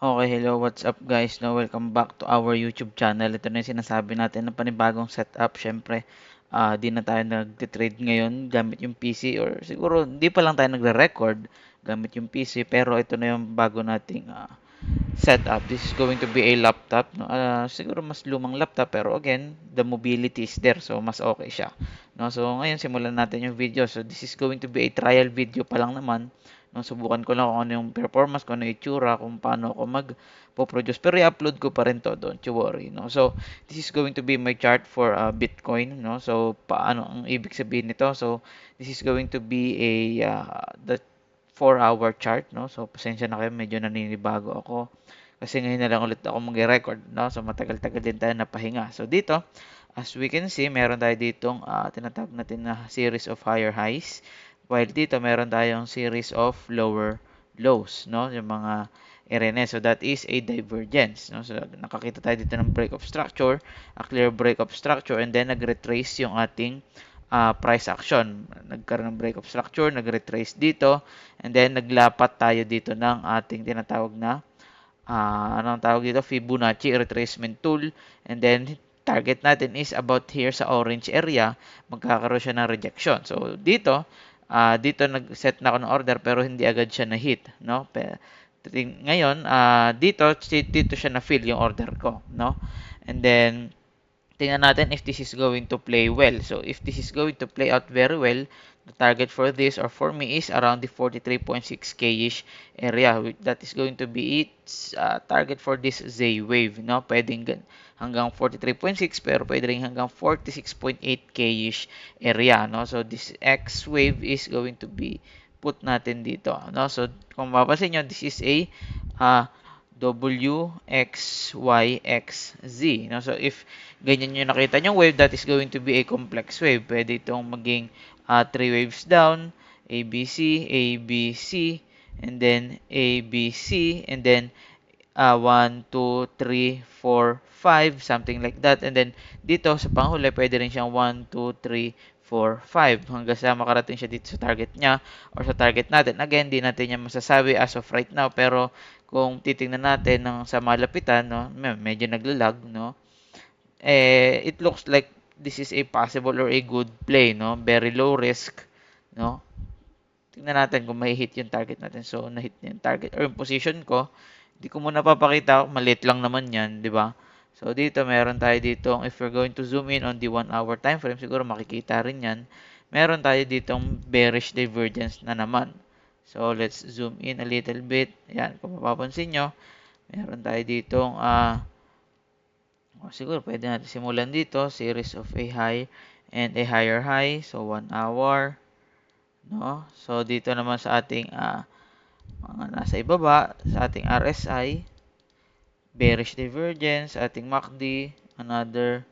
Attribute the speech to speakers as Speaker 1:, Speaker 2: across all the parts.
Speaker 1: Okay, hello, what's up guys? No, welcome back to our YouTube channel. Ito na yung sinasabi natin ng panibagong setup. Syempre, di na tayo nag-trade ngayon gamit yung PC or siguro hindi pa lang tayo nagre-record gamit yung PC pero ito na yung bago nating setup. This is going to be a laptop. No? Siguro mas lumang laptop pero again, the mobility is there so mas okay siya. No? So ngayon simulan natin yung video. So this is going to be a trial video pa lang naman. No, subukan ko lang kung ano yung performance, kung ano yung itsura, kung paano ako mag-produce. Pero i-upload ko pa rin to, don't you worry. No? So, this is going to be my chart for Bitcoin. No? So, paano ang ibig sabihin nito? So, this is going to be the 4-hour chart. No? So, pasensya na kayo, medyo naninibago ako. Kasi ngayon na lang ulit ako mag-record. No? So, matagal-tagal din tayo napahinga. So, dito, as we can see, meron tayo ditong tinatawag natin na series of higher highs. While dito, meron tayong series of lower lows, no? Yung mga RNS. So, that is a divergence, no? So, nakakita tayo dito ng break of structure, a clear break of structure, and then nag-retrace yung ating price action. Nagkaroon ng break of structure, nag-retrace dito, and then naglapat tayo dito ng ating tinatawag na anong tawag dito, Fibonacci retracement tool, and then target natin is about here sa orange area, magkakaroon siya ng rejection. So, dito nag-set na ako ng order pero hindi agad siya na-hit, no? Ngayon, dito siya na-fill yung order ko, no? And then, tingnan natin if this is going to play well. So, if this is going to play out very well, the target for this or for me is around the 43.6k-ish area. That is going to be its target for this Z wave. No? Pwedeng hanggang 43.6 pero pwede rin hanggang 46.8k-ish area. No? So, this X wave is going to be put natin dito. No? So, kung mapapansin nyo, this is a uh, W, X, Y, X, Z. No? So, if ganyan yung nakita nyong wave, that is going to be a complex wave. Pwede itong maging 3 waves down, ABC, ABC, and then ABC, and then 1, 2, 3, 4, 5, something like that. And then, dito sa panghuli, pwede rin siyang 1, 2, 3, 4, 5 hanggang sa makarating siya dito sa target niya or sa target natin. Again, di natin yan masasabi as of right now, pero kung titingnan natin ng sa malapitan, no, medyo naglalag, no, it looks like this is a possible or a good play, no, very low risk, no. Tingnan natin kung may-hit yung target natin. So, na-hit niya yung target or yung position ko. Hindi ko muna papakita, maliit lang naman yan, di ba? So, dito, meron tayo dito, if we're going to zoom in on the 1-hour time frame, siguro makikita rin yan. Meron tayo ditong bearish divergence na naman. So, let's zoom in a little bit. Ayan, kung mapapansin nyo, meron tayo ditong, siguro pwede natin simulan dito, series of a high and a higher high. So, 1 hour, no? So, dito naman sa ating, mga nasa ibaba, sa ating RSI, bearish divergence, ating MACD, another,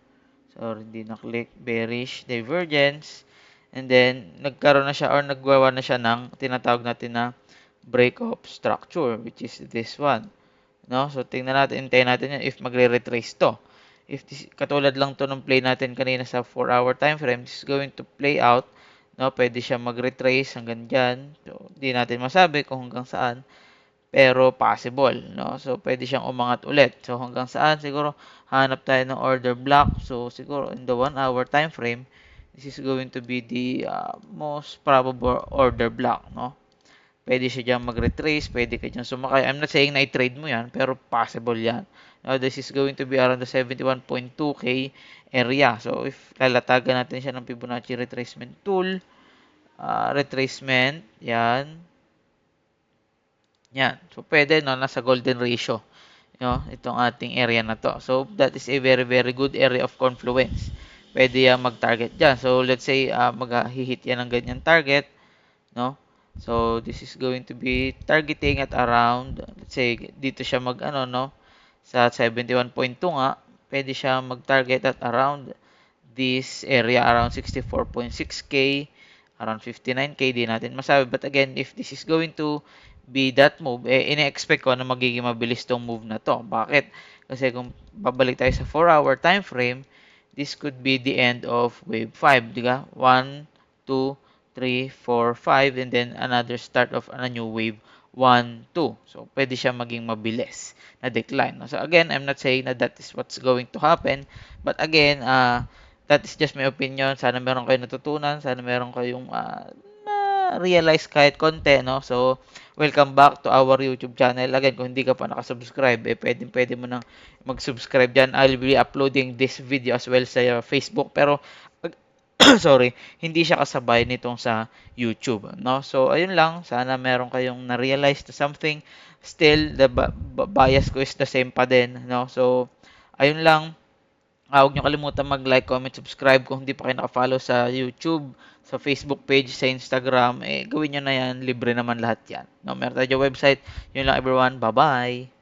Speaker 1: sorry, hindi na-click, bearish divergence, and then, nagkaroon na siya or nagwawa na siya ng tinatawag natin na break of structure, which is this one. No? So, tingnan natin, hintayin natin yan if magre-retrace to. If this, katulad lang to ng play natin kanina sa 4-hour time frame, this is going to play out. No? Pwede siya mag-retrace hanggang dyan. So, di natin masabi kung hanggang saan. Pero possible, no? So, pwede siyang umangat ulit. So, hanggang saan? Siguro, hanap tayo ng order block. So, siguro, in the 1-hour time frame, this is going to be the most probable order block, no? Pwede siya dyan mag-retrace, pwede ka dyan sumakay. I'm not saying na i-trade mo yan, pero possible yan. Now, this is going to be around the 71.2k area. So, if lalatagan natin siya ng Fibonacci retracement tool, retracement, yan, yan. So, pwede, no, nasa golden ratio, no, itong ating area na to. So, that is a very, very good area of confluence. Pwede yan mag-target dyan. So, let's say, mag-hit yan ng ganyan target, no? So, this is going to be targeting at around, let's say, dito siya mag-ano, no? Sa 71.2 nga, pwede siya mag-target at around this area, around 64.6k, around 59k, di natin masabi. But again, if this is going to be that move, ine-expect ko na magiging mabilis tong move na to. Bakit? Kasi kung babalik tayo sa 4-hour time frame, this could be the end of wave 5, di ba? 1, 2, 3, 4, 5, and then another start of a new wave 1, 2. So, pwede siya maging mabilis na decline. No? So, again, I'm not saying na that is what's going to happen. But again, that is just my opinion. Sana meron kayong natutunan. Sana meron kayong realize kahit konti, no? So, welcome back to our YouTube channel. Again, kung hindi ka pa nakasubscribe, pwede mo nang mag-subscribe dyan. I'll be uploading this video as well sa Facebook. Pero, sorry, hindi siya kasabay nitong sa YouTube, no? So, ayun lang. Sana meron kayong na-realize na something. Still, the bias ko is the same pa din, no? So, ayun lang. Huwag niyo kalimutan mag-like, comment, subscribe kung hindi pa kayo naka-follow sa YouTube, sa Facebook page, sa Instagram, gawin niyo na yan. Libre naman lahat yan. No, meron tayo website. Yun lang everyone. Bye-bye!